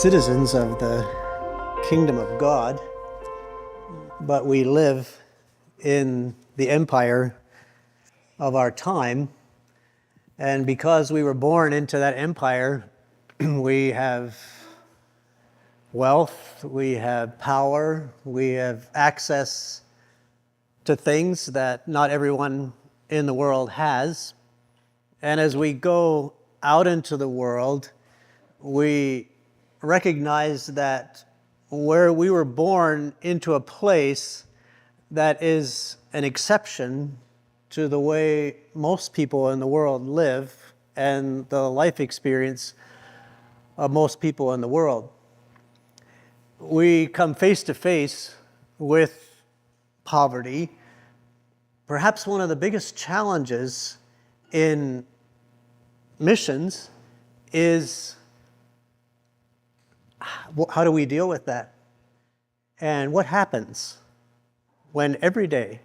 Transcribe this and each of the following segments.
citizens of the kingdom of God, but we live in the empire of our time. And because we were born into that empire, we have wealth, we have power, we have access to things that not everyone in the world has. And as we go out into the world, we recognize that where we were born into a place that is an exception to the way most people in the world live and the life experience of most people in the world. We come face to face with poverty. Perhaps one of the biggest challenges in missions is how do we deal with that? And what happens when every day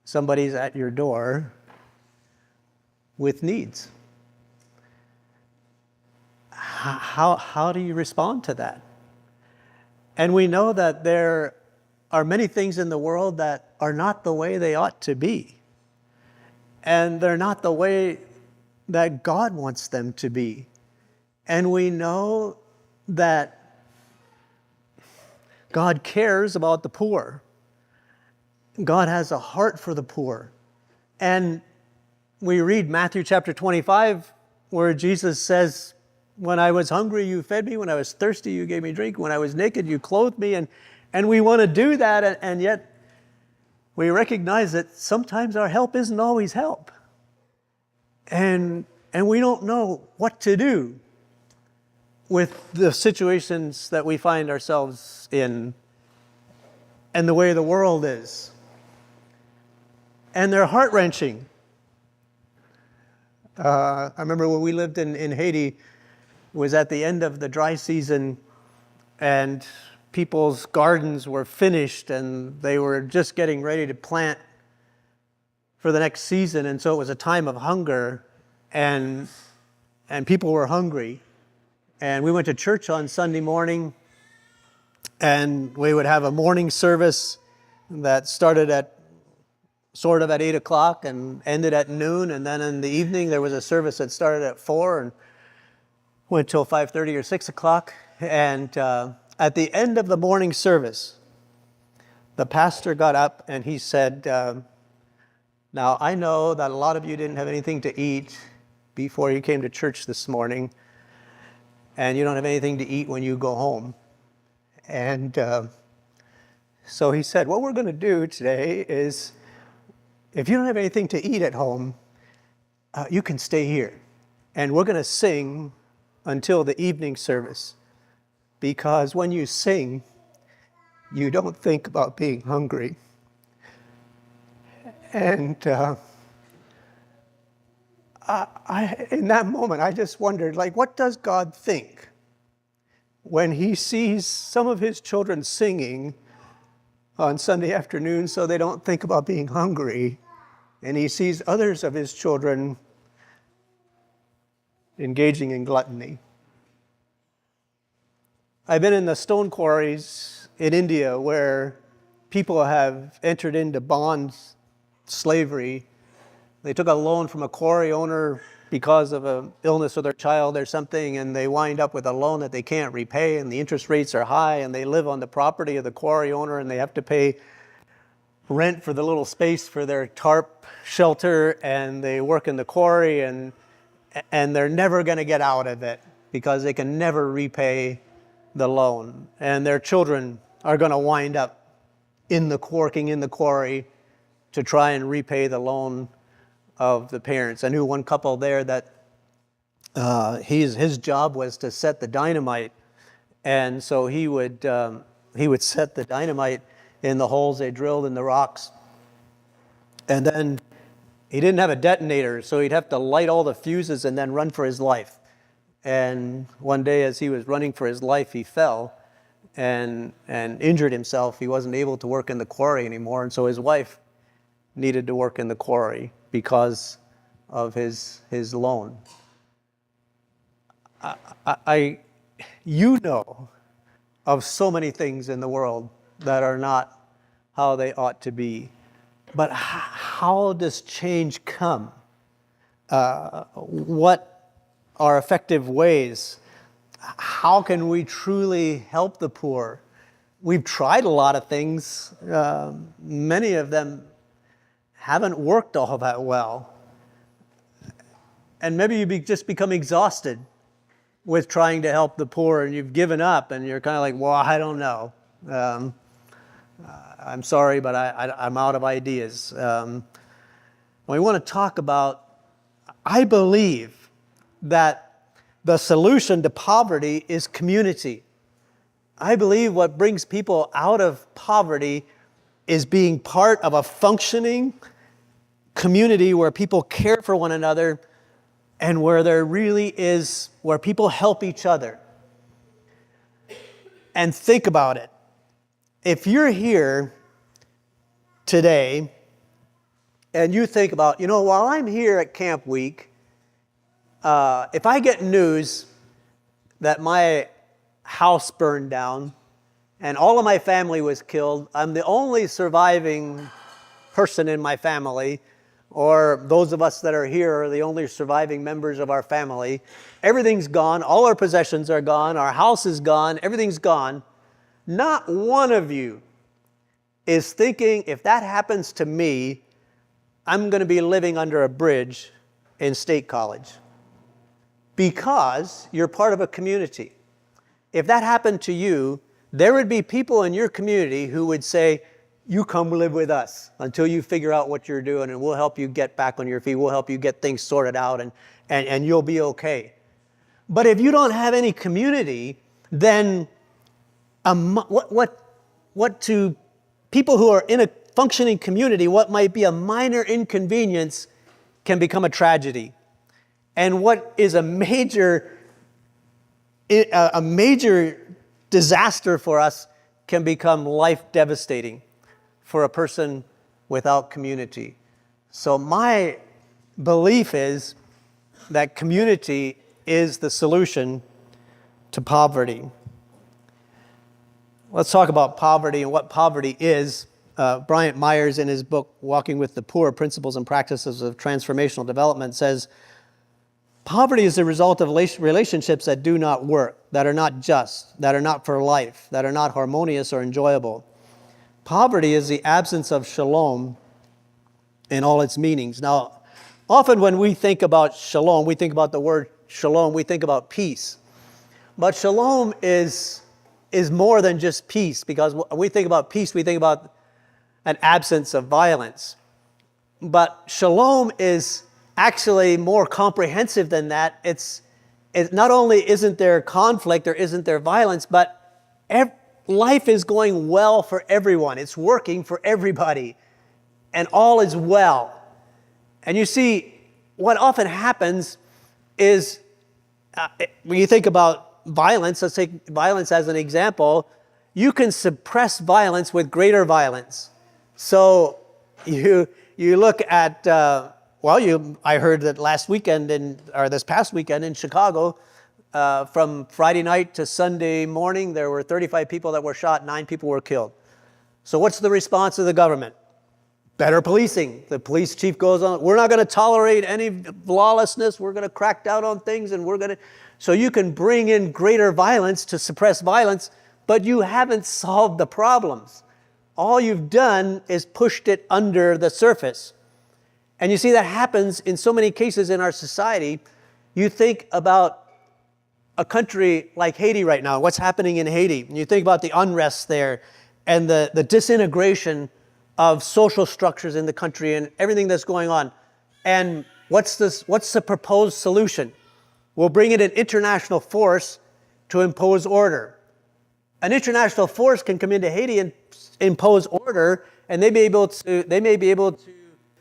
somebody's at your door with needs? How do you respond to that? And we know that there are many things in the world that are not the way they ought to be. And they're not the way that God wants them to be. And we know that God cares about the poor. God has a heart for the poor. And we read Matthew chapter 25, where Jesus says, "When I was hungry, you fed me. When I was thirsty, you gave me drink. When I was naked, you clothed me." And we want to do that, and yet we recognize that sometimes our help isn't always help. And we don't know what to do with the situations that we find ourselves in and the way the world is. And they're heart-wrenching. I remember when we lived in Haiti, it was at the end of the dry season, and people's gardens were finished and they were just getting ready to plant for the next season. And so it was a time of hunger, and people were hungry. And we went to church on Sunday morning, and we would have a morning service that started at 8 o'clock and ended at noon. And then in the evening, there was a service that started at 4 and went till 5:30 or 6 o'clock. And at the end of the morning service, the pastor got up and he said, "Now I know that a lot of you didn't have anything to eat before you came to church this morning, and you don't have anything to eat when you go home." And so he said, "What we're going to do today is, if you don't have anything to eat at home, you can stay here. And we're going to sing until the evening service. Because when you sing, you don't think about being hungry." And in that moment, I just wondered, what does God think when he sees some of his children singing on Sunday afternoon so they don't think about being hungry, and he sees others of his children engaging in gluttony? I've been in the stone quarries in India where people have entered into bond slavery. They took a loan from a quarry owner because of an illness of their child or something, and they wind up with a loan that they can't repay, and the interest rates are high, and they live on the property of the quarry owner, and they have to pay rent for the little space for their tarp shelter, and they work in the quarry, and they're never going to get out of it because they can never repay the loan. And their children are going to wind up working in the quarry to try and repay the loan of the parents. I knew one couple there that his job was to set the dynamite, and so he would set the dynamite in the holes they drilled in the rocks, and then he didn't have a detonator, so he'd have to light all the fuses and then run for his life. And one day, as he was running for his life, he fell and injured himself. He wasn't able to work in the quarry anymore, and so his wife needed to work in the quarry because of his loan. you know of so many things in the world that are not how they ought to be. But how does change come? What are effective ways? How can we truly help the poor? We've tried a lot of things. Many of them haven't worked all that well. And maybe you just become exhausted with trying to help the poor, and you've given up, and you're kind of like, well, I don't know. I'm sorry, but I'm out of ideas. We want to talk about, I believe that the solution to poverty is community. I believe what brings people out of poverty is being part of a functioning community where people care for one another and where there really is, where people help each other. And think about it. If you're here today and you think about, while I'm here at Camp Week, if I get news that my house burned down and all of my family was killed, I'm the only surviving person in my family, or those of us that are here are the only surviving members of our family. Everything's gone. All our possessions are gone. Our house is gone. Everything's gone. Not one of you is thinking, if that happens to me, I'm going to be living under a bridge in State College. Because you're part of a community. If that happened to you, there would be people in your community who would say, you come live with us until you figure out what you're doing, and we'll help you get back on your feet. We'll help you get things sorted out, and you'll be okay. But if you don't have any community, then what to people who are in a functioning community, what might be a minor inconvenience can become a tragedy. And what is a major disaster for us can become life devastating for a person without community. So my belief is that community is the solution to poverty. Let's talk about poverty and what poverty is. Bryant Myers, in his book, Walking with the Poor, Principles and Practices of Transformational Development, says, poverty is the result of relationships that do not work, that are not just, that are not for life, that are not harmonious or enjoyable. Poverty is the absence of shalom in all its meanings. Now, often when we think about shalom, we think about the word shalom, we think about peace. But shalom is more than just peace, because when we think about peace, we think about an absence of violence. But shalom is actually more comprehensive than that. It's not only isn't there conflict or isn't there violence, but life is going well for everyone. It's working for everybody, and all is well. And you see, what often happens is, when you think about violence, let's take violence as an example, you can suppress violence with greater violence. So you look at, I heard that this past weekend in Chicago, from Friday night to Sunday morning, there were 35 people that were shot, 9 people were killed. So what's the response of the government? Better policing. The police chief goes on, we're not going to tolerate any lawlessness, we're going to crack down on things, and so you can bring in greater violence to suppress violence, but you haven't solved the problems. All you've done is pushed it under the surface. And you see that happens in so many cases in our society. You think about a country like Haiti right now, what's happening in Haiti, and you think about the unrest there and the disintegration of social structures in the country and everything that's going on. And what's the proposed solution? We'll bring in an international force to impose order. An international force can come into Haiti and impose order, and they may be able to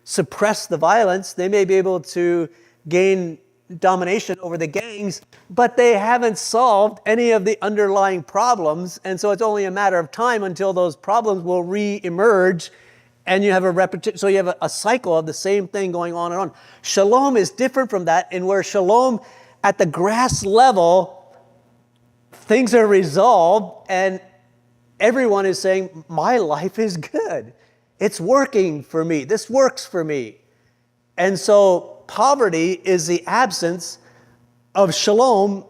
suppress the violence, they may be able to gain domination over the gangs, but they haven't solved any of the underlying problems, and so it's only a matter of time until those problems will re-emerge, and you have a repetition. So you have a cycle of the same thing going on and on. Shalom is different from that, in where shalom at the grass level things are resolved and everyone is saying, my life is good. It's working for me. This works for me. And so poverty is the absence of shalom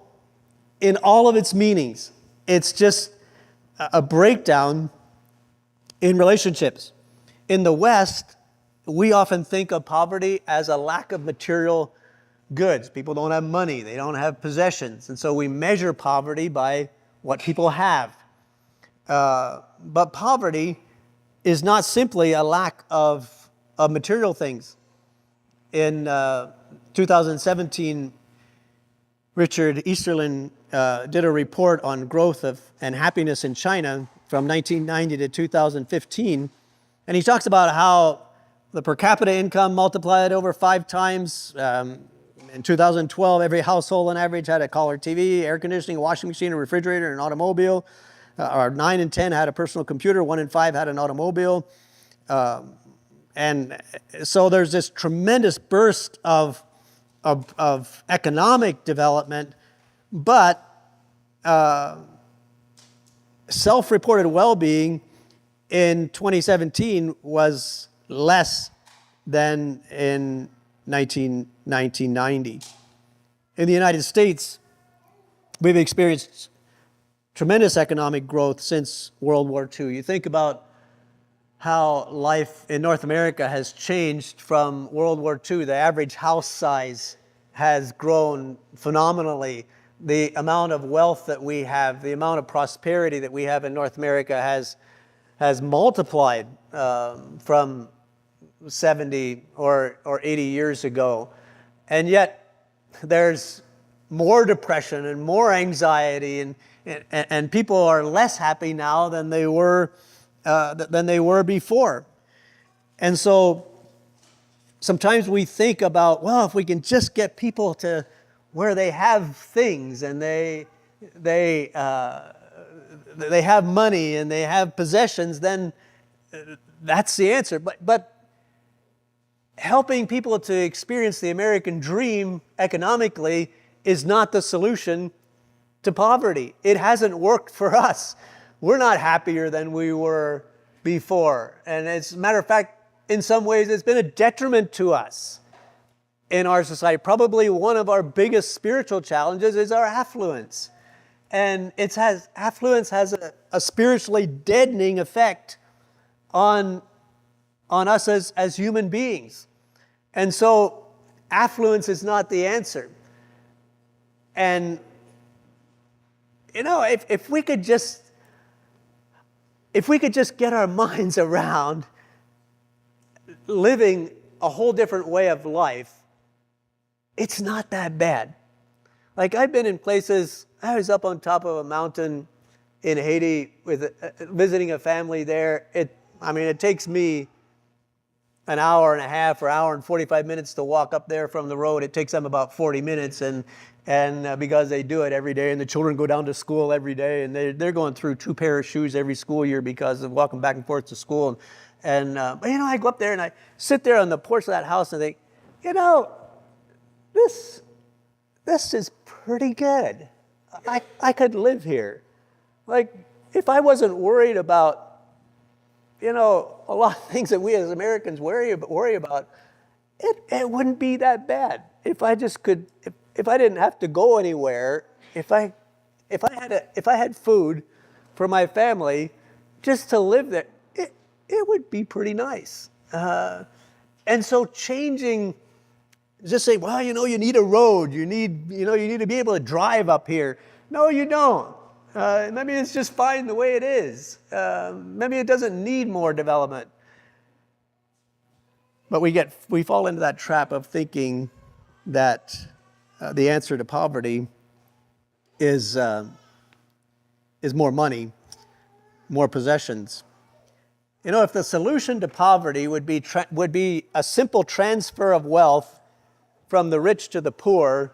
in all of its meanings. It's just a breakdown in relationships. In the West, we often think of poverty as a lack of material goods. People don't have money. They don't have possessions. And so we measure poverty by what people have. But poverty is not simply a lack of material things. In 2017, Richard Easterlin did a report on growth and happiness in China from 1990 to 2015. And he talks about how the per capita income multiplied over 5 times. In 2012, every household on average had a color TV, air conditioning, a washing machine, a refrigerator, and an automobile. Or 9 in 10 had a personal computer, 1 in 5 had an automobile. And so there's this tremendous burst of economic development, but self-reported well-being in 2017 was less than in 1990. In the United States, we've experienced tremendous economic growth since World War II. You think about how life in North America has changed from World War II. The average house size has grown phenomenally. The amount of wealth that we have, the amount of prosperity that we have in North America has multiplied from 70 or 80 years ago. And yet there's more depression and more anxiety, and people are less happy now than they were before. And so sometimes we think about, well, if we can just get people to where they have things and they have money and they have possessions, then that's the answer. But helping people to experience the American dream economically is not the solution to poverty. It hasn't worked for us. We're not happier than we were before. And as a matter of fact, in some ways, it's been a detriment to us in our society. Probably one of our biggest spiritual challenges is our affluence. And affluence has a spiritually deadening effect on us as human beings. And so affluence is not the answer. And, you know, if we could just get our minds around living a whole different way of life, it's not that bad. Like, I've been in places, I was up on top of a mountain in Haiti visiting a family there. It takes me an hour and a half or hour and 45 minutes to walk up there from the road. It takes them about 40 minutes, and because they do it every day, and the children go down to school every day, and they're going through 2 pairs of shoes every school year because of walking back and forth to school. But I go up there and I sit there on the porch of that house and think, this is pretty good. I could live here. Like, if I wasn't worried about, a lot of things that we as Americans worry about, it wouldn't be that bad. If I just could, if I didn't have to go anywhere, if I had food for my family just to live there, it would be pretty nice. And so changing, just say, well, you need a road, you need to be able to drive up here. No, you don't. Maybe it's just fine the way it is. Maybe it doesn't need more development. But we fall into that trap of thinking that the answer to poverty is more money, more possessions. If the solution to poverty would be a simple transfer of wealth from the rich to the poor,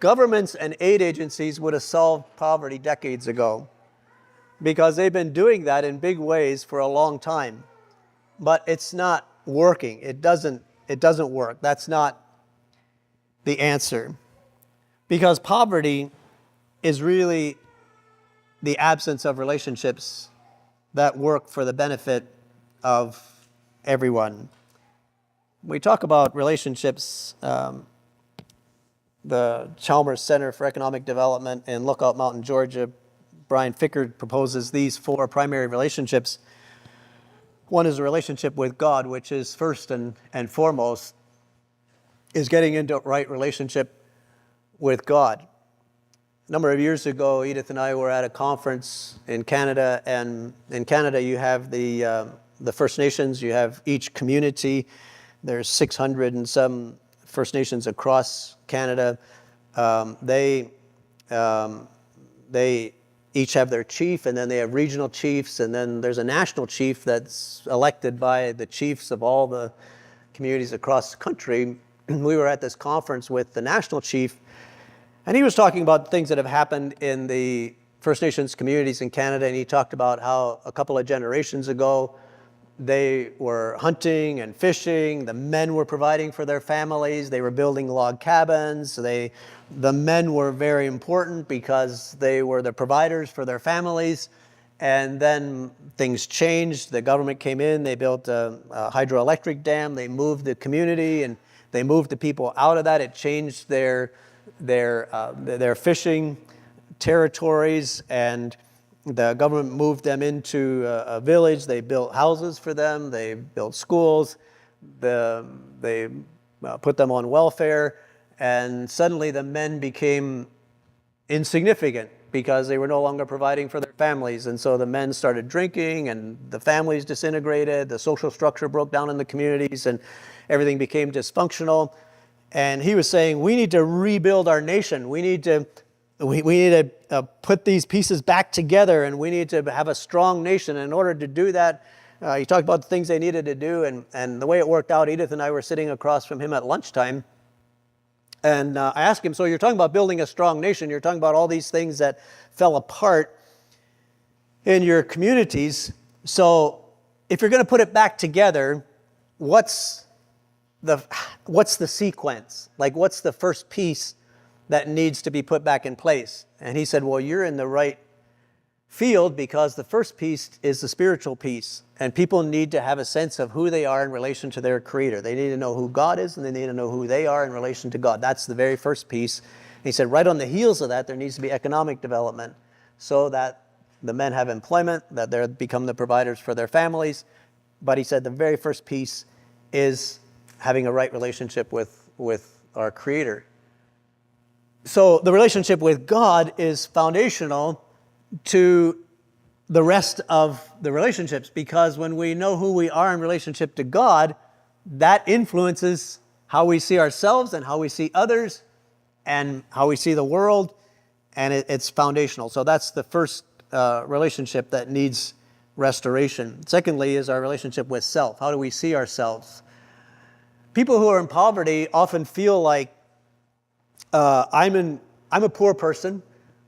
governments and aid agencies would have solved poverty decades ago, because they've been doing that in big ways for a long time. But it's not working. It doesn't work. That's not the answer. Because poverty is really the absence of relationships that work for the benefit of everyone. We talk about relationships. The Chalmers Center for Economic Development in Lookout Mountain, Georgia, Brian Fickard proposes these 4 primary relationships. One is a relationship with God, which is first and foremost, is getting into a right relationship with God. A number of years ago, Edith and I were at a conference in Canada, and in Canada you have the First Nations, you have each community. There's 600 and some First Nations across Canada. They each have their chief, and then they have regional chiefs, and then there's a national chief that's elected by the chiefs of all the communities across the country. We were at this conference with the national chief, and he was talking about things that have happened in the First Nations communities in Canada, and he talked about how a couple of generations ago, they were hunting and fishing. The men were providing for their families. They were building log cabins. The men were very important because they were the providers for their families. And then things changed. The government came in. They built a hydroelectric dam. They moved the community and they moved the people out of that. It changed their fishing territories, and the government moved them into a village. They built houses for them. They built schools. They put them on welfare. And suddenly the men became insignificant because they were no longer providing for their families. And so the men started drinking, and the families disintegrated. The social structure broke down in the communities, and everything became dysfunctional. And he was saying, we need to rebuild our nation. We need to put these pieces back together, and we need to have a strong nation. In order to do that, he talked about the things they needed to do, and the way it worked out, Edith and I were sitting across from him at lunchtime, and I asked him, so you're talking about building a strong nation, you're talking about all these things that fell apart in your communities, so if you're going to put it back together, what's the sequence? Like, what's the first piece that needs to be put back in place? And he said, well, you're in the right field, because the first piece is the spiritual piece, and people need to have a sense of who they are in relation to their Creator. They need to know who God is, and they need to know who they are in relation to God. That's the very first piece. And he said, right on the heels of that, there needs to be economic development, so that the men have employment, that they become the providers for their families. But he said the very first piece is having a right relationship with our Creator. So the relationship with God is foundational to the rest of the relationships, because when we know who we are in relationship to God, that influences how we see ourselves and how we see others and how we see the world, and it's foundational. So that's the first relationship that needs restoration. Secondly is our relationship with self. How do we see ourselves? People who are in poverty often feel like, I'm a poor person,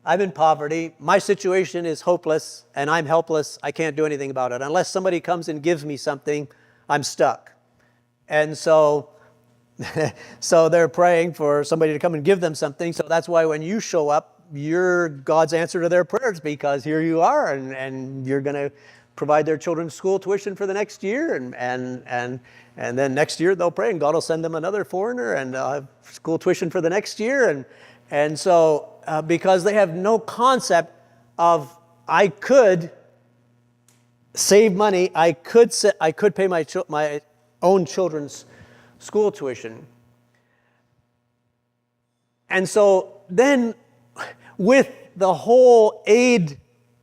I'm in poverty, my situation is hopeless, and I'm helpless, I can't do anything about it. Unless somebody comes and gives me something, I'm stuck. And so they're praying for somebody to come and give them something. So that's why when you show up, you're God's answer to their prayers, because here you are, and you're going to provide their children's school tuition for the next year, and then next year they'll pray and God will send them another foreigner, and have school tuition for the next year, and so because they have no concept of, I could save money, I could pay my own children's school tuition. And so then with the whole aid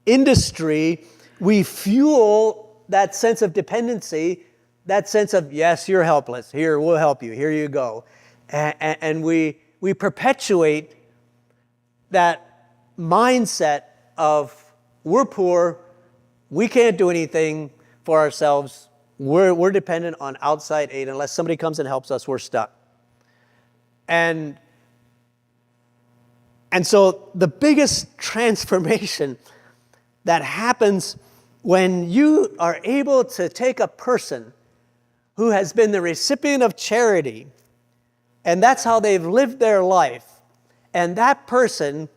industry, we fuel that sense of dependency, that sense of, yes, you're helpless. Here, we'll help you. Here you go. And we perpetuate that mindset of, we're poor, we can't do anything for ourselves, we're dependent on outside aid. Unless somebody comes and helps us, we're stuck. And so the biggest transformation that happens when you are able to take a person who has been the recipient of charity, and that's how they've lived their life, and that person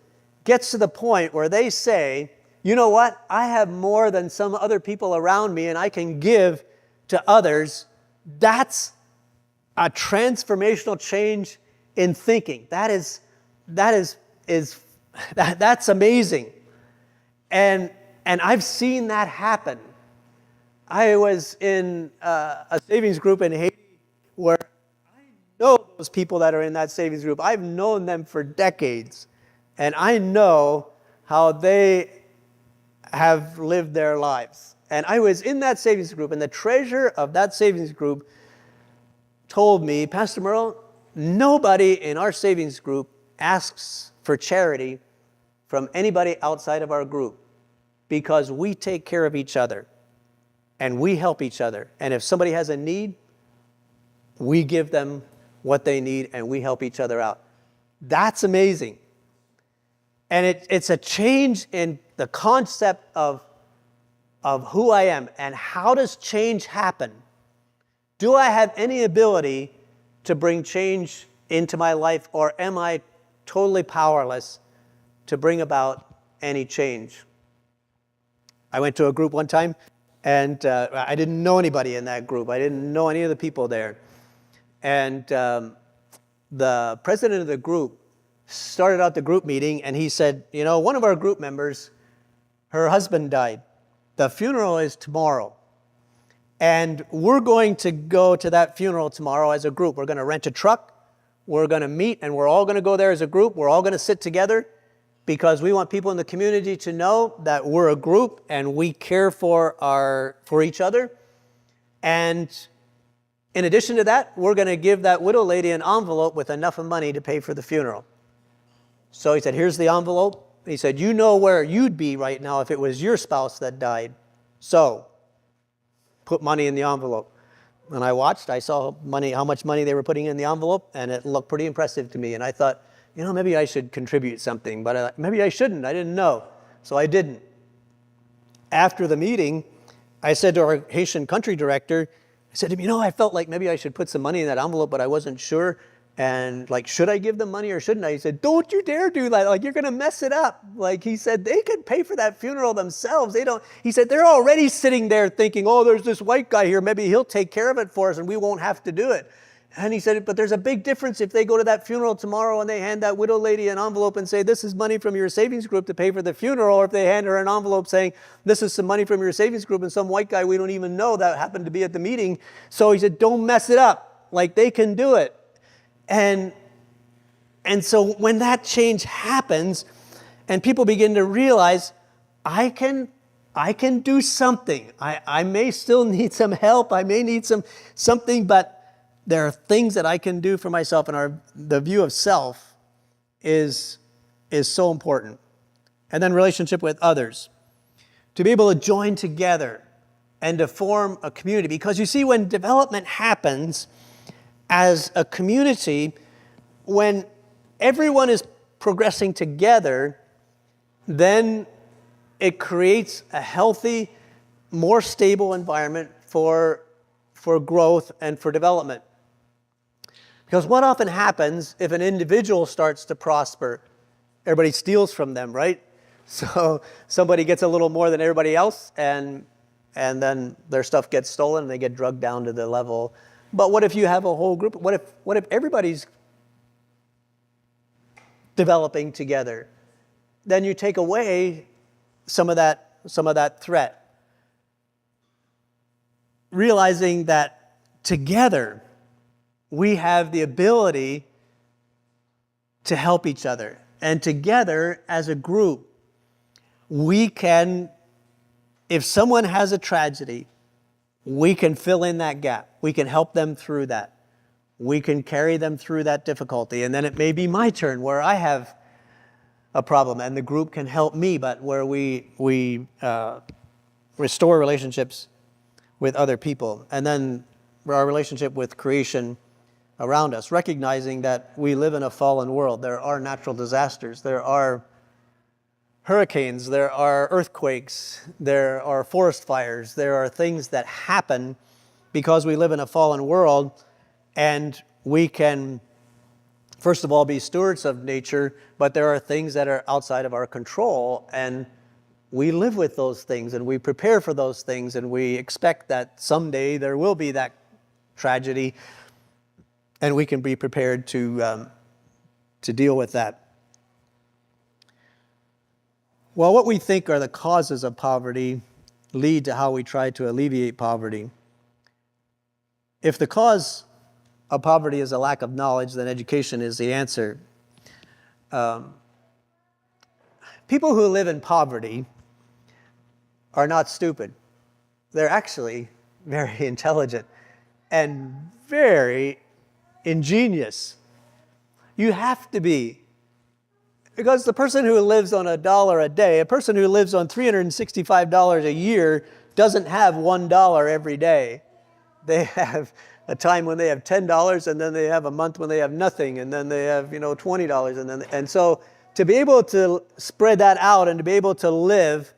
gets to the point where they say, you know what? I have more than some other people around me, and I can give to others. That's a transformational change in thinking. That's amazing. And I've seen that happen. I was in a savings group in Haiti where I know those people that are in that savings group. I've known them for decades, and I know how they have lived their lives. And I was in that savings group, and the treasurer of that savings group told me, Pastor Merle, nobody in our savings group asks for charity from anybody outside of our group because we take care of each other and we help each other. And if somebody has a need, we give them what they need and we help each other out. That's amazing. And it's a change in the concept of who I am. And how does change happen? Do I have any ability to bring change into my life, or am I totally powerless to bring about any change? I went to a group one time, and I didn't know anybody in that group. I didn't know any of the people there. And the president of the group started out the group meeting, and he said, you know, one of our group members, her husband died. The funeral is tomorrow. And we're going to go to that funeral tomorrow as a group. We're going to rent a truck. We're going to meet, and we're all going to go there as a group. We're all going to sit together because we want people in the community to know that we're a group and we care for each other. And in addition to that, we're going to give that widow lady an envelope with enough of money to pay for the funeral. So he said, here's the envelope. He said, you know where you'd be right now if it was your spouse that died. So put money in the envelope. And I watched, I saw how much money they were putting in the envelope, and it looked pretty impressive to me. And I thought, you know, maybe I should contribute something, but maybe I shouldn't. I didn't know. So I didn't. After the meeting, I said to our Haitian country director, I said to him, you know, I felt like maybe I should put some money in that envelope, but I wasn't sure. And like, should I give them money or shouldn't I? He said, don't you dare do that. Like, you're going to mess it up. Like, he said, they could pay for that funeral themselves. He said, they're already sitting there thinking, oh, there's this white guy here. Maybe he'll take care of it for us and we won't have to do it. And he said, but there's a big difference if they go to that funeral tomorrow and they hand that widow lady an envelope and say, this is money from your savings group to pay for the funeral, or if they hand her an envelope saying, this is some money from your savings group, and some white guy we don't even know that happened to be at the meeting. So he said, don't mess it up. Like, they can do it. And so when that change happens and people begin to realize, I can do something. I may still need some help. I may need something, but there are things that I can do for myself, and the view of self is so important. And then relationship with others. To be able to join together and to form a community. Because you see, when development happens as a community, when everyone is progressing together, then it creates a healthy, more stable environment for growth and for development. Because what often happens if an individual starts to prosper? Everybody steals from them, right? So somebody gets a little more than everybody else, and then their stuff gets stolen and they get drugged down to the level. But what if you have a whole group? What if everybody's developing together? Then you take away some of that threat. Realizing that together we have the ability to help each other. And together as a group, we can, if someone has a tragedy, we can fill in that gap. We can help them through that. We can carry them through that difficulty. And then it may be my turn where I have a problem and the group can help me, but where we restore relationships with other people. And then our relationship with creation around us, recognizing that we live in a fallen world. There are natural disasters. There are hurricanes. There are earthquakes. There are forest fires. There are things that happen because we live in a fallen world, and we can, first of all, be stewards of nature, but there are things that are outside of our control, and we live with those things and we prepare for those things and we expect that someday there will be that tragedy and we can be prepared to deal with that. Well, what we think are the causes of poverty lead to how we try to alleviate poverty. If the cause of poverty is a lack of knowledge, then education is the answer. People who live in poverty are not stupid. They're actually very intelligent and very ingenious. You have to be. Because the person who lives on $1 a day, a person who lives on $365 a year doesn't have $1 every day. They have a time when they have $10, and then they have a month when they have nothing, and then they have, $20, and so to be able to spread that out and to be able to live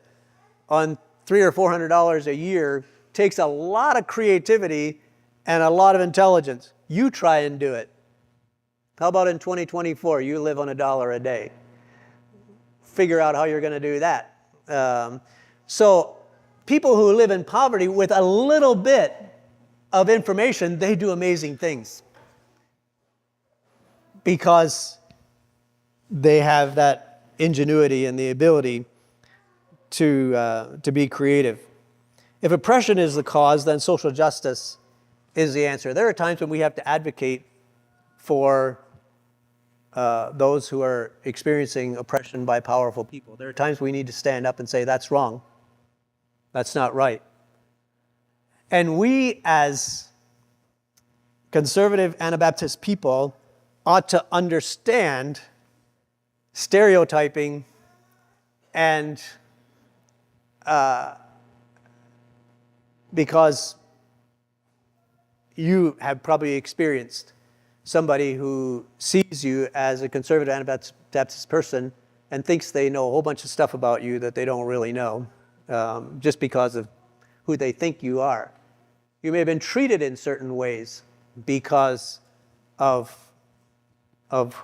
on $300 or $400 a year takes a lot of creativity and a lot of intelligence. You try and do it. How about in 2024, you live on $1 a day? Figure out how you're going to do that. So people who live in poverty with a little bit of information, they do amazing things because they have that ingenuity and the ability to be creative. If oppression is the cause, then social justice is the answer. There are times when we have to advocate for those who are experiencing oppression by powerful people. There are times we need to stand up and say, that's wrong. That's not right. And we, as conservative Anabaptist people, ought to understand stereotyping and because you have probably experienced somebody who sees you as a conservative Anabaptist person and thinks they know a whole bunch of stuff about you that they don't really know, just because of who they think you are. You may have been treated in certain ways because of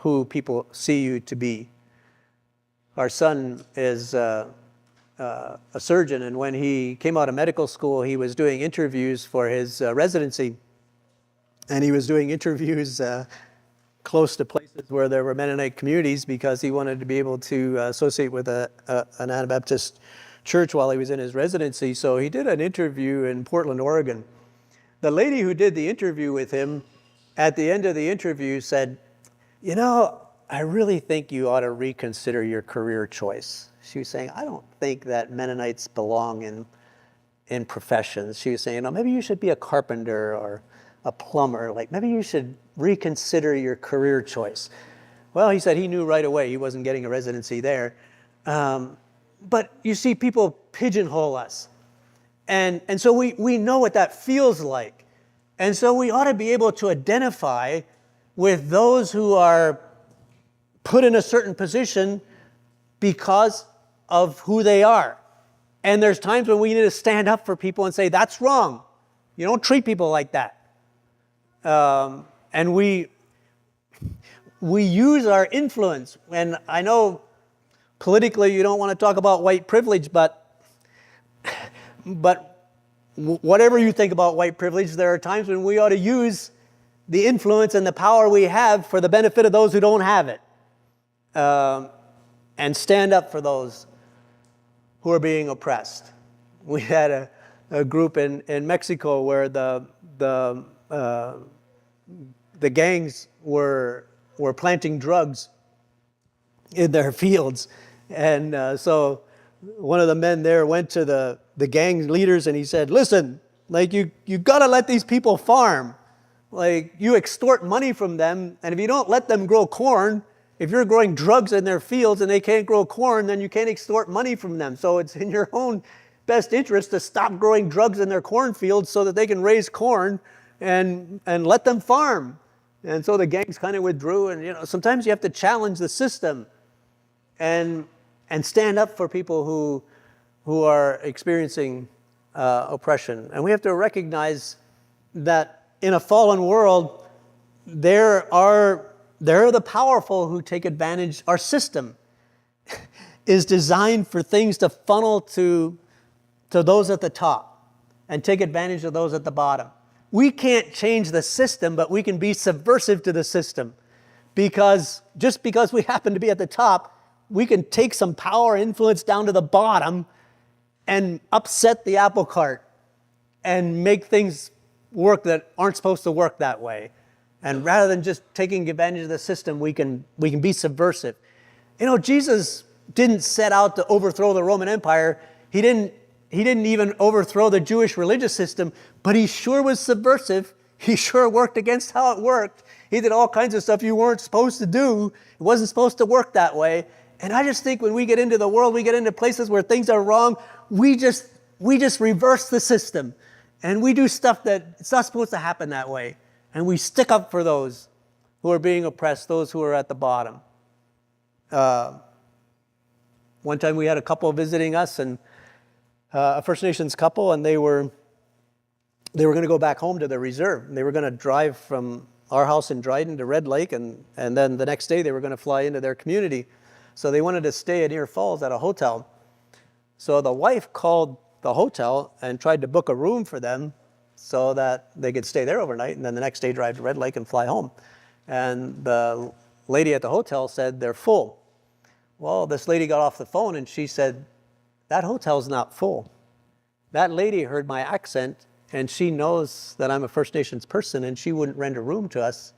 who people see you to be. Our son is a surgeon, and when he came out of medical school, he was doing interviews for his residency. And he was doing interviews close to places where there were Mennonite communities because he wanted to be able to associate with an Anabaptist church while he was in his residency. So he did an interview in Portland, Oregon. The lady who did the interview with him, at the end of the interview said, I really think you ought to reconsider your career choice. She was saying, I don't think that Mennonites belong in professions. She was saying, maybe you should be a carpenter or a plumber. Maybe you should reconsider your career choice. Well, he said he knew right away he wasn't getting a residency there. But you see, people pigeonhole us. And so we know what that feels like. And so we ought to be able to identify with those who are put in a certain position because of who they are. And there's times when we need to stand up for people and say, that's wrong. You don't treat people like that. And we use our influence. And I know politically you don't want to talk about white privilege, but whatever you think about white privilege, there are times when we ought to use the influence and the power we have for the benefit of those who don't have it. And stand up for those who are being oppressed. We had a group in Mexico where the gangs were planting drugs in their fields. And so one of the men there went to the gang leaders and he said, listen, you got to let these people farm. You extort money from them, and if you don't let them grow corn, if you're growing drugs in their fields and they can't grow corn, then you can't extort money from them. So it's in your own best interest to stop growing drugs in their cornfields so that they can raise corn and let them farm. And so the gangs kind of withdrew. And sometimes you have to challenge the system and stand up for people who are experiencing oppression. And we have to recognize that in a fallen world, there are the powerful who take advantage of our system. is designed for things to funnel to those at the top and take advantage of those at the bottom. We can't change the system, but we can be subversive to the system. Because just because we happen to be at the top, we can take some power influence down to the bottom and upset the apple cart and make things work that aren't supposed to work that way. And rather than just taking advantage of the system, we can be subversive. You know, Jesus didn't set out to overthrow the Roman Empire. He didn't even overthrow the Jewish religious system, but he sure was subversive. He sure worked against how it worked. He did all kinds of stuff you weren't supposed to do. It wasn't supposed to work that way. And I just think when we get into the world, we get into places where things are wrong, we just reverse the system. And we do stuff that it's not supposed to happen that way. And we stick up for those who are being oppressed, those who are at the bottom. One time we had a couple visiting us, and a First Nations couple, and they were going to go back home to the reserve. And they were going to drive from our house in Dryden to Red Lake, and then the next day they were going to fly into their community. So they wanted to stay at Deer Falls at a hotel. So the wife called the hotel and tried to book a room for them so that they could stay there overnight, and then the next day drive to Red Lake and fly home. And the lady at the hotel said they're full. Well, this lady got off the phone and she said, that hotel's not full. That lady heard my accent and she knows that I'm a First Nations person, and she wouldn't rent a room to us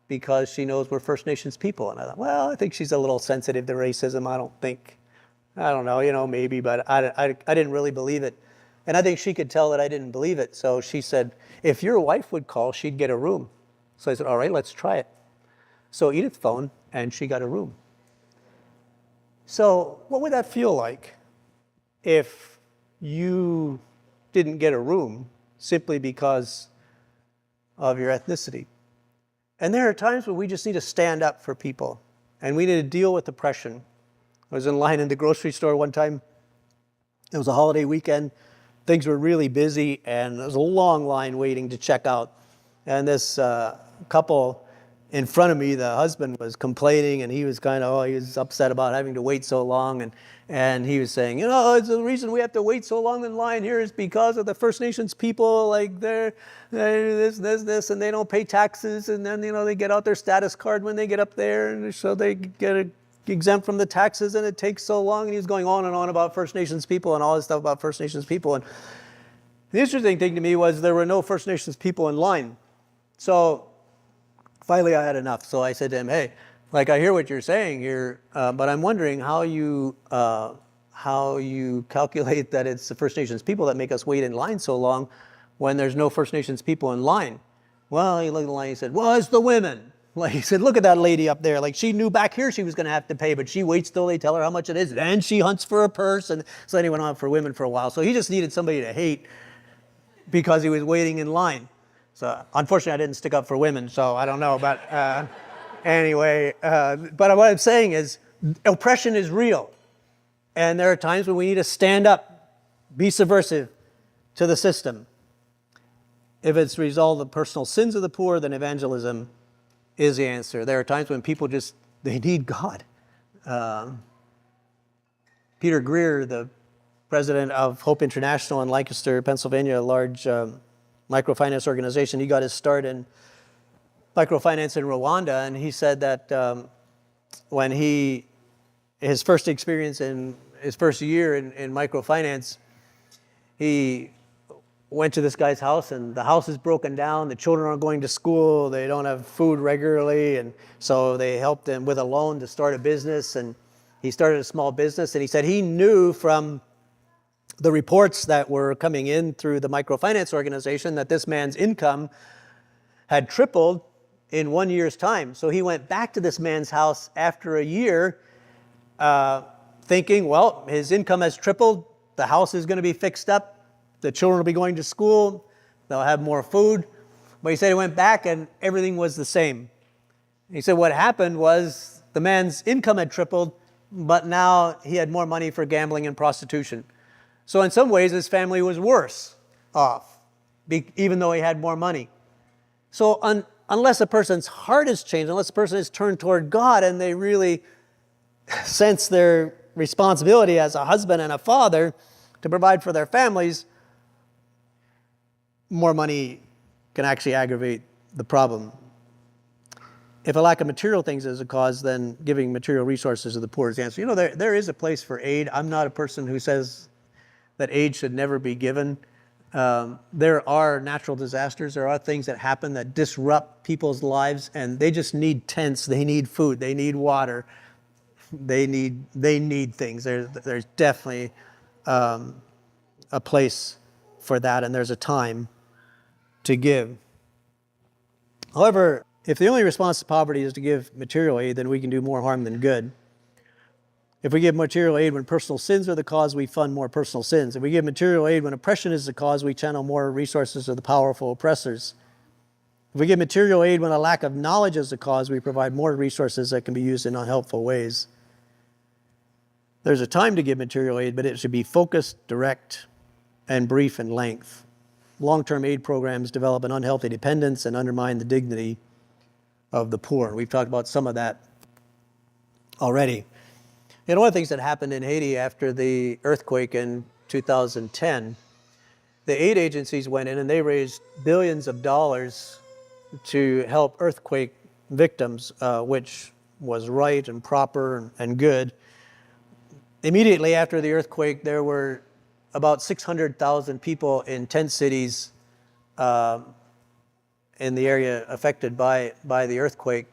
because she knows we're First Nations people. And I thought, well, I think she's a little sensitive to racism. I don't know, maybe, but I didn't really believe it. And I think she could tell that I didn't believe it. So she said, if your wife would call, she'd get a room. So I said, all right, let's try it. So Edith phoned and she got a room. So what would that feel like if you didn't get a room simply because of your ethnicity? And there are times when we just need to stand up for people, and we need to deal with oppression. I was in line in the grocery store one time. It was a holiday weekend. Things were really busy, and there was a long line waiting to check out. And this couple in front of me, the husband was complaining, and he was he was upset about having to wait so long. And he was saying, it's the reason we have to wait so long in line here is because of the First Nations people, like they're this, and they don't pay taxes, and then, they get out their status card when they get up there, and so they get exempt from the taxes, and it takes so long. And he was going on and on about First Nations people and all this stuff about First Nations people. And the interesting thing to me was there were no First Nations people in line. So finally I had enough. So I said to him, hey, I hear what you're saying here, but I'm wondering how you calculate that it's the First Nations people that make us wait in line so long when there's no First Nations people in line. Well, he looked at the line and he said, well, it's the women. He said, look at that lady up there. She knew back here she was going to have to pay, but she waits till they tell her how much it is. Then she hunts for a purse. And so then he went on for women for a while. So he just needed somebody to hate because he was waiting in line. So unfortunately, I didn't stick up for women, so I don't know. But anyway, but what I'm saying is oppression is real. And there are times when we need to stand up, be subversive to the system. If it's resolve the personal sins of the poor, then evangelism is the answer. There are times when people they need God. Peter Greer, the president of Hope International in Lancaster, Pennsylvania, a large microfinance organization, he got his start in microfinance in Rwanda, and he said that when his first experience in his first year in microfinance, he went to this guy's house, and the house is broken down. The children aren't going to school. They don't have food regularly. And so they helped him with a loan to start a business. And he started a small business. And he said he knew from the reports that were coming in through the microfinance organization that this man's income had tripled in 1 year's time. So he went back to this man's house after a year thinking, well, his income has tripled. The house is going to be fixed up. The children will be going to school. They'll have more food. But he said he went back and everything was the same. He said what happened was the man's income had tripled, but now he had more money for gambling and prostitution. So in some ways, his family was worse off, even though he had more money. So unless a person's heart is changed, unless a person is turned toward God and they really sense their responsibility as a husband and a father to provide for their families, more money can actually aggravate the problem. If a lack of material things is a cause, then giving material resources to the poor is the answer. You know, there is a place for aid. I'm not a person who says that aid should never be given. There are natural disasters. There are things that happen that disrupt people's lives, and they just need tents. They need food. They need water. They need things. There's definitely a place for that, and there's a time to give. However, if the only response to poverty is to give material aid, then we can do more harm than good. If we give material aid when personal sins are the cause, we fund more personal sins. If we give material aid when oppression is the cause, we channel more resources to the powerful oppressors. If we give material aid when a lack of knowledge is the cause, we provide more resources that can be used in unhelpful ways. There's a time to give material aid, but it should be focused, direct, and brief in length. Long-term aid programs develop an unhealthy dependence and undermine the dignity of the poor. We've talked about some of that already. And one of the things that happened in Haiti after the earthquake in 2010, the aid agencies went in and they raised billions of dollars to help earthquake victims, which was right and proper and good. Immediately after the earthquake, there were about 600,000 people in 10 cities in the area affected by the earthquake.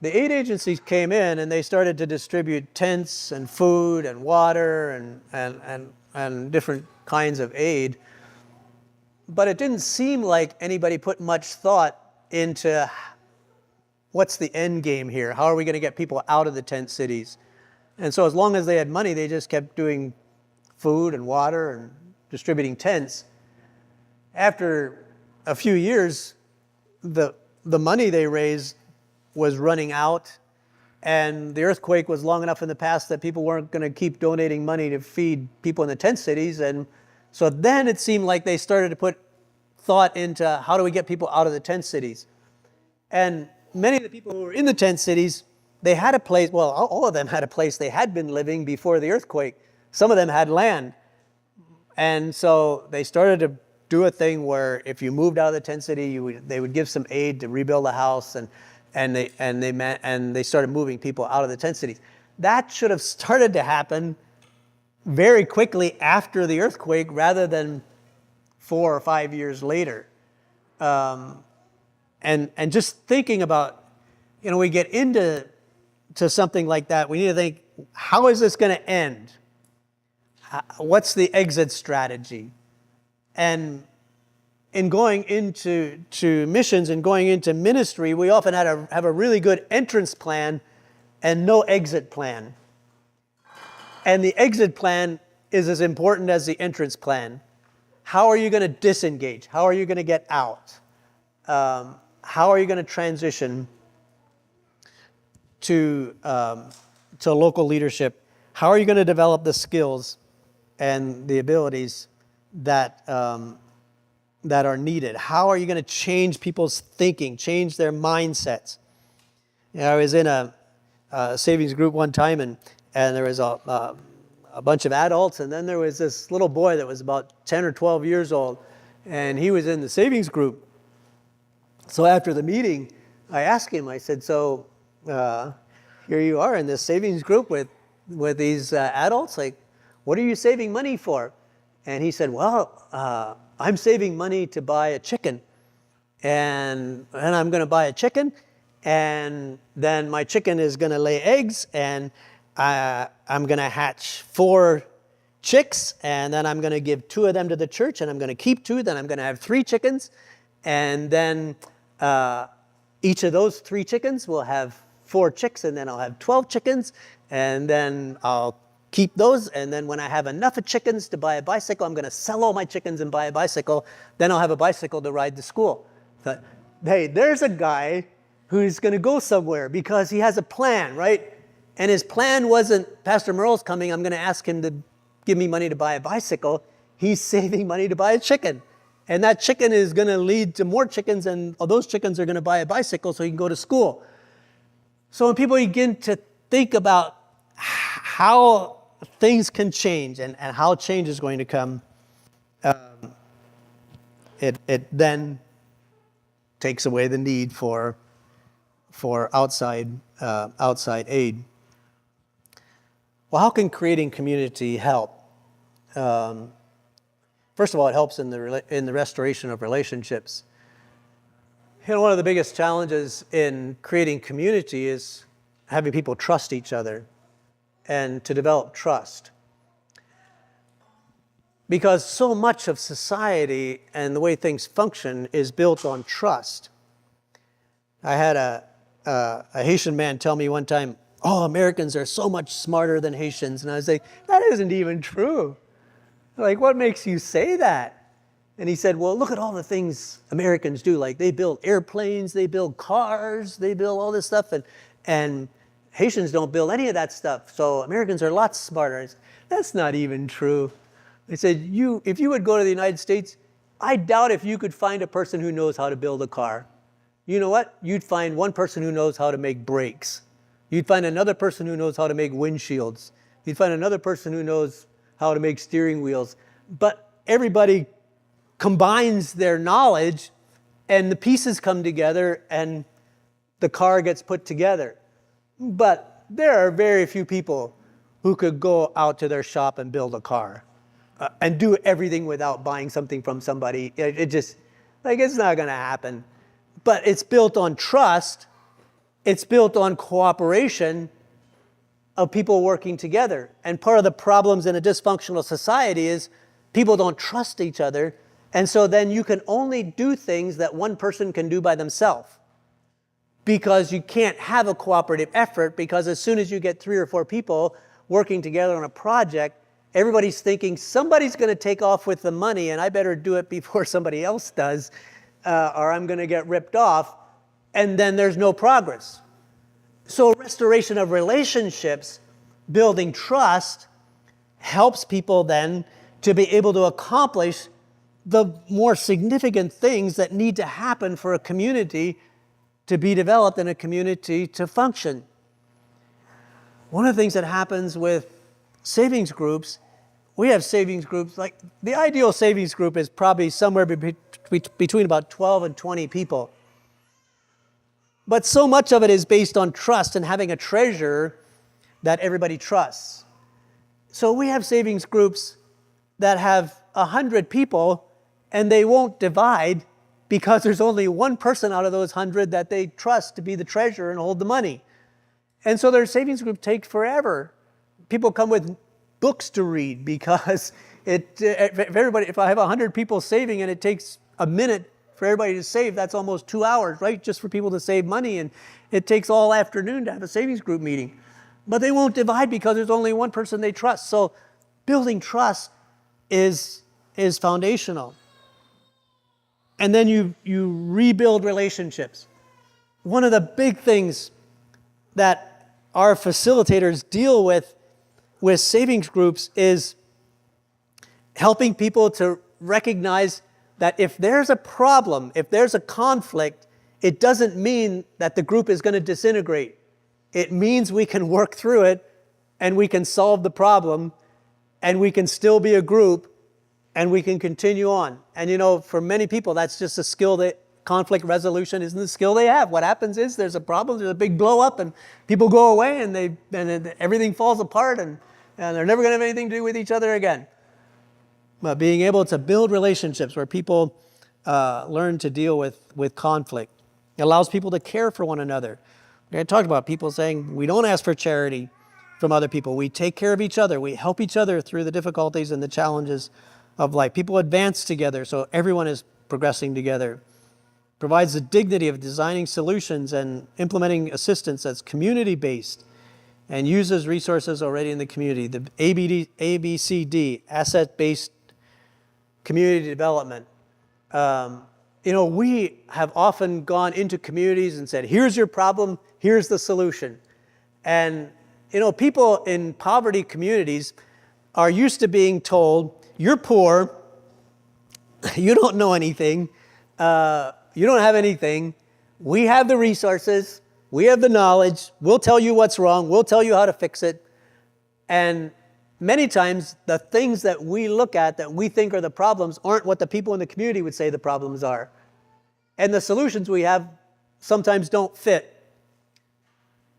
The aid agencies came in and they started to distribute tents and food and water and different kinds of aid. But it didn't seem like anybody put much thought into what's the end game here? How are we going to get people out of the tent cities? And so as long as they had money, they just kept doing food and water and distributing tents. After a few years, the money they raised was running out, and the earthquake was long enough in the past that people weren't going to keep donating money to feed people in the tent cities. And so then it seemed like they started to put thought into how do we get people out of the tent cities. And many of the people who were in the tent cities, they had a place, well, all of them had a place they had been living before the earthquake. Some of them had land. And so they started to do a thing where if you moved out of the tent city, they would give some aid to rebuild a house, and they started moving people out of the tent cities. That should have started to happen very quickly after the earthquake rather than 4 or 5 years later. And just thinking about, we get into something like that, we need to think, how is this going to end? What's the exit strategy? And in going into missions and going into ministry, we often have a really good entrance plan and no exit plan. And the exit plan is as important as the entrance plan. How are you going to disengage? How are you going to get out? How are you going to transition to local leadership? How are you going to develop the skills and the abilities that are needed? How are you going to change people's thinking, change their mindsets? I was in a savings group one time, and there was a bunch of adults, and then there was this little boy that was about 10 or 12 years old, and he was in the savings group. So after the meeting, I asked him, I said, so here you are in this savings group with these adults, like, what are you saving money for? And he said, well, I'm saving money to buy a chicken. And I'm going to buy a chicken, and then my chicken is going to lay eggs, and I'm going to hatch 4 chicks, and then I'm going to give 2 of them to the church, and I'm going to keep 2, then I'm going to have 3 chickens, and then each of those 3 chickens will have 4 chicks, and then I'll have 12 chickens, and then I'll keep those, and then when I have enough of chickens to buy a bicycle, I'm going to sell all my chickens and buy a bicycle, then I'll have a bicycle to ride to school. But, hey, there's a guy who's going to go somewhere because he has a plan, right? And his plan wasn't, Pastor Merle's coming, I'm going to ask him to give me money to buy a bicycle. He's saving money to buy a chicken. And that chicken is going to lead to more chickens, and those chickens are going to buy a bicycle so he can go to school. So when people begin to think about how things can change and how change is going to come, it then takes away the need for outside aid. Well, how can creating community help? First of all, it helps in the restoration of relationships. One of the biggest challenges in creating community is having people trust each other and to develop trust. Because so much of society and the way things function is built on trust. I had a Haitian man tell me one time, "Oh, Americans are so much smarter than Haitians." And I was like, that isn't even true. Like, what makes you say that? And he said, well, look at all the things Americans do. Like, they build airplanes, they build cars, they build all this stuff. And Haitians don't build any of that stuff. So Americans are a lot smarter. I said, that's not even true. They said, if you would go to the United States, I doubt if you could find a person who knows how to build a car. You know what? You'd find one person who knows how to make brakes. You'd find another person who knows how to make windshields. You'd find another person who knows how to make steering wheels. But everybody combines their knowledge, and the pieces come together, and the car gets put together. But there are very few people who could go out to their shop and build a car and do everything without buying something from somebody. It just, it's not going to happen. But it's built on trust. It's built on cooperation of people working together. And part of the problems in a dysfunctional society is people don't trust each other. And so then you can only do things that one person can do by themselves. Because you can't have a cooperative effort, because as soon as you get 3 or 4 people working together on a project, everybody's thinking somebody's going to take off with the money and I better do it before somebody else does, or I'm going to get ripped off, and then there's no progress. So restoration of relationships, building trust, helps people then to be able to accomplish the more significant things that need to happen for a community to be developed and a community to function. One of the things that happens with savings groups, we have savings groups, like the ideal savings group is probably somewhere between about 12 and 20 people. But so much of it is based on trust and having a treasurer that everybody trusts. So we have savings groups that have 100 people, and they won't divide because there's only one person out of those 100 that they trust to be the treasurer and hold the money. And so their savings group takes forever. People come with books to read because if I have 100 people saving and it takes a minute for everybody to save, that's almost 2 hours, right? Just for people to save money. And it takes all afternoon to have a savings group meeting. But they won't divide because there's only one person they trust. So building trust is foundational. And then you rebuild relationships. One of the big things that our facilitators deal with savings groups is helping people to recognize that if there's a problem, if there's a conflict, it doesn't mean that the group is going to disintegrate. It means we can work through it and we can solve the problem and we can still be a group and we can continue on. And for many people, that's just a skill that conflict resolution isn't the skill they have. What happens is there's a problem, there's a big blow up, and people go away and everything falls apart and they're never going to have anything to do with each other again. But being able to build relationships where people learn to deal with conflict. It allows people to care for one another. I talked about people saying, we don't ask for charity from other people. We take care of each other. We help each other through the difficulties and the challenges of life. People advance together, so everyone is progressing together. Provides the dignity of designing solutions and implementing assistance that's community-based and uses resources already in the community. The ABCD, asset-based community development. We have often gone into communities and said, here's your problem, here's the solution. And, people in poverty communities are used to being told, you're poor, you don't know anything, you don't have anything, we have the resources, we have the knowledge, we'll tell you what's wrong, we'll tell you how to fix it, And many times, the things that we look at that we think are the problems aren't what the people in the community would say the problems are. And the solutions we have sometimes don't fit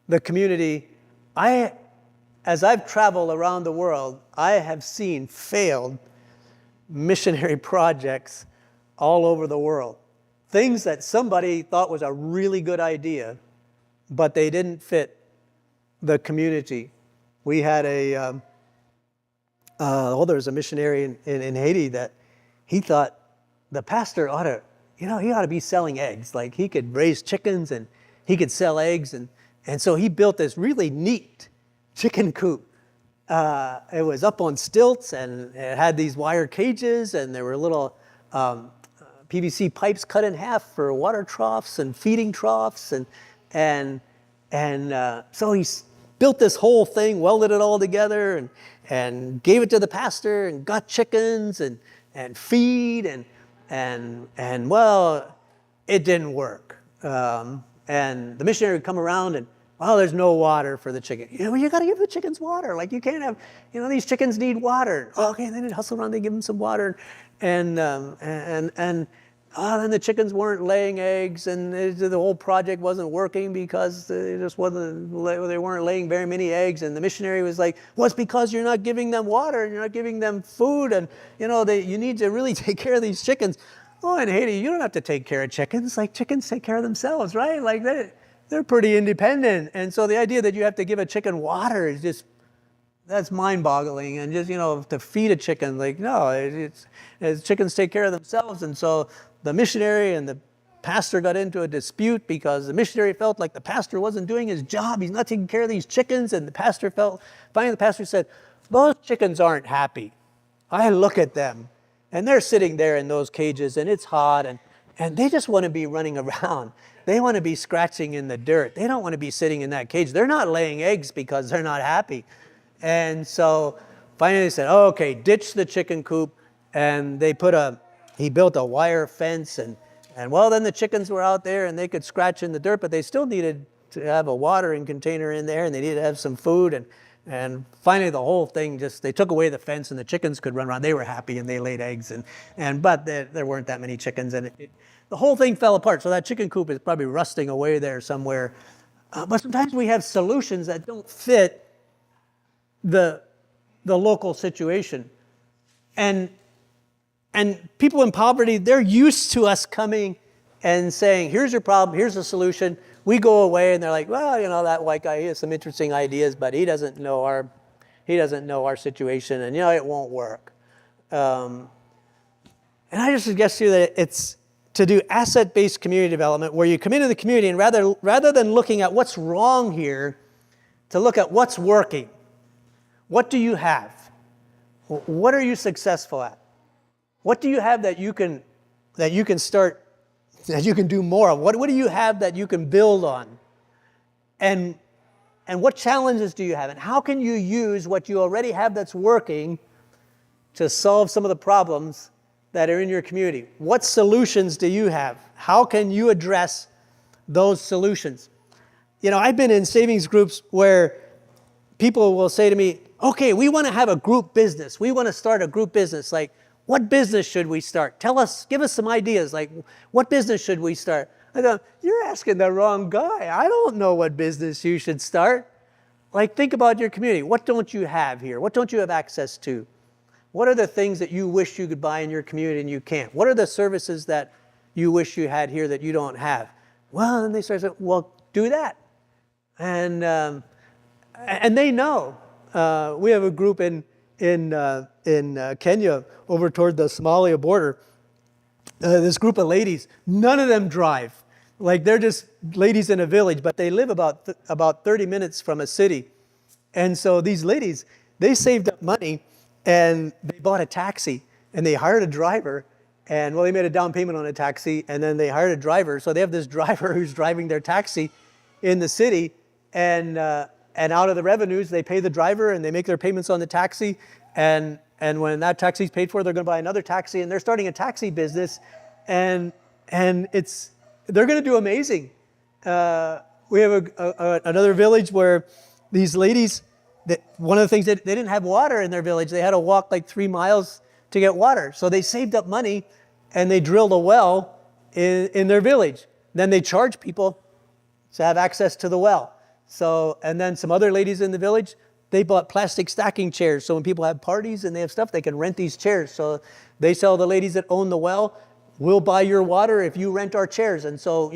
the community. As I've traveled around the world, I have seen failed missionary projects all over the world. Things that somebody thought was a really good idea, but they didn't fit the community. We had there was a missionary in Haiti that he thought the pastor ought to, he ought to be selling eggs. Like he could raise chickens and he could sell eggs. And so he built this really neat chicken coop. It was up on stilts and it had these wire cages and there were little PVC pipes cut in half for water troughs and feeding troughs. And so he built this whole thing, welded it all together and gave it to the pastor and got chickens and feed and well, it didn't work. And the missionary would come around and, there's no water for the chicken. You got to give the chickens water. Like you can't have, these chickens need water. Okay, and then they'd hustle around, they give them some water. And then the chickens weren't laying eggs and the whole project wasn't working because they weren't laying very many eggs. And the missionary was like, well, it's because you're not giving them water and you're not giving them food. And, you need to really take care of these chickens. Oh, in Haiti, you don't have to take care of chickens. Like chickens take care of themselves, right? Like they're pretty independent. And so the idea that you have to give a chicken water is that's mind-boggling. And to feed a chicken, like, no, chickens take care of themselves. And so the missionary and the pastor got into a dispute because the missionary felt like the pastor wasn't doing his job. He's not taking care of these chickens. And finally the pastor said, those chickens aren't happy. I look at them and they're sitting there in those cages and it's hot and they just want to be running around. They want to be scratching in the dirt. They don't want to be sitting in that cage. They're not laying eggs because they're not happy. And so finally they said, okay, ditch the chicken coop. And he built a wire fence and then the chickens were out there and they could scratch in the dirt, but they still needed to have a watering container in there and they needed to have some food. And finally the whole thing they took away the fence and the chickens could run around. They were happy and they laid eggs but there weren't that many chickens and the whole thing fell apart. So that chicken coop is probably rusting away there somewhere. But sometimes we have solutions that don't fit the local situation. And people in poverty, they're used to us coming and saying, here's your problem, here's the solution. We go away and they're like, well, that white guy, he has some interesting ideas, but he doesn't know our situation and, it won't work. And I just suggest to you that it's to do asset-based community development where you come into the community and rather than looking at what's wrong here, to look at what's working. What do you have? What are you successful at? What do you have that you can start, that you can do more of? What do you have that you can build on? And what challenges do you have? And how can you use what you already have that's working to solve some of the problems that are in your community? What solutions do you have? How can you address those solutions? I've been in savings groups where people will say to me, okay, we want to have a group business. We want to start a group business. Like, what business should we start? Give us some ideas. Like, what business should we start? I go, you're asking the wrong guy. I don't know what business you should start. Like, think about your community. What don't you have here? What don't you have access to? What are the things that you wish you could buy in your community and you can't? What are the services that you wish you had here that you don't have? Well, and they start saying, well, do that. And they know. We have a group in Kenya over toward the Somalia border. This group of ladies, none of them drive. Like they're just ladies in a village, but they live about 30 minutes from a city. And so these ladies, they saved up money and they bought a taxi and they hired a driver. And they made a down payment on a taxi and then they hired a driver. So they have this driver who's driving their taxi in the city and out of the revenues, they pay the driver and they make their payments on the taxi. And when that taxi's paid for, they're going to buy another taxi and they're starting a taxi business. And they're going to do amazing. We have another village where these ladies, one of the things that they didn't have water in their village. They had to walk like 3 miles to get water. So they saved up money and they drilled a well in their village. Then they charged people to have access to the well. So, and then some other ladies in the village, they bought plastic stacking chairs. So when people have parties and they have stuff, they can rent these chairs. So they tell the ladies that own the well, we'll buy your water if you rent our chairs. And so,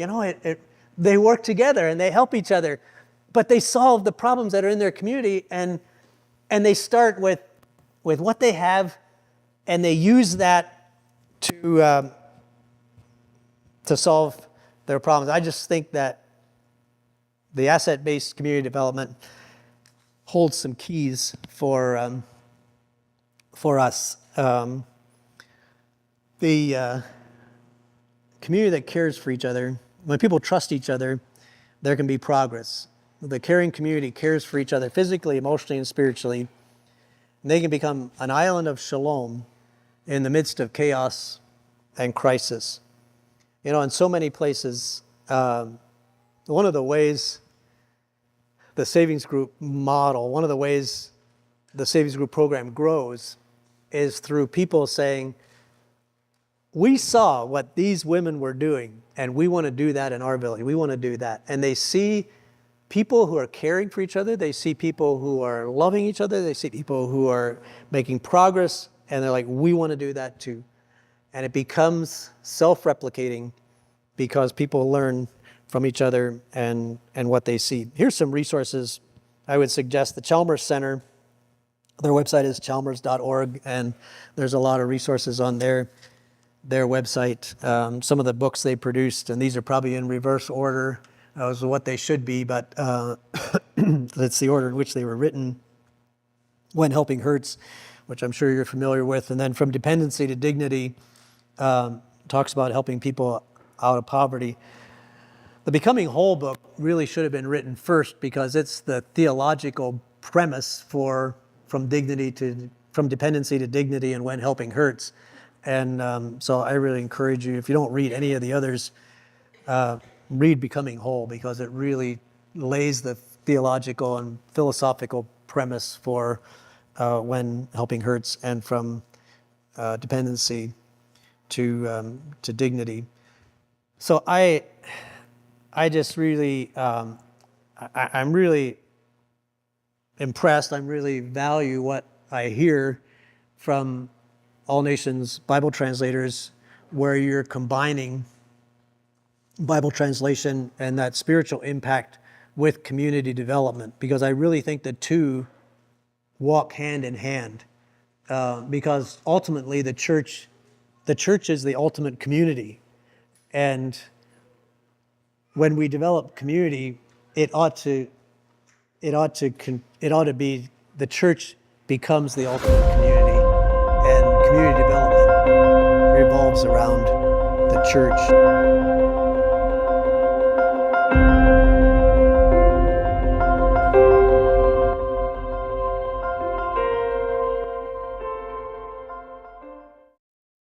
they work together and they help each other. But they solve the problems that are in their community, and they start with what they have, and they use that to solve their problems. I just think that the asset-based community development holds some keys for us. The community that cares for each other, when people trust each other, there can be progress. The caring community cares for each other physically, emotionally, and spiritually. And they can become an island of shalom in the midst of chaos and crisis. In so many places, one of the ways the Savings Group model, one of the ways the Savings Group program grows is through people saying, we saw what these women were doing, and we want to do that in our village. We want to do that. And they see people who are caring for each other. They see people who are loving each other. They see people who are making progress, and they're like, we want to do that too. And it becomes self-replicating because people learn from each other and what they see. Here's some resources I would suggest. The Chalmers Center, their website is chalmers.org, and there's a lot of resources on their website. Some of the books they produced, and these are probably in reverse order as what they should be, but that's the order in which they were written. When Helping Hurts, which I'm sure you're familiar with, and then From Dependency to Dignity, talks about helping people out of poverty. The Becoming Whole book really should have been written first because it's the theological premise for From Dependency to Dignity and When Helping Hurts. And so I really encourage you, if you don't read any of the others, read Becoming Whole, because it really lays the theological and philosophical premise for When Helping Hurts and From Dependency to Dignity. So I just really, I'm really impressed. I really value what I hear from All Nations Bible translators, where you're combining Bible translation and that spiritual impact with community development, because I really think the two walk hand in hand, because ultimately the church is the ultimate community. And when we develop community, it ought to be, the church becomes the ultimate community, and community development revolves around the church.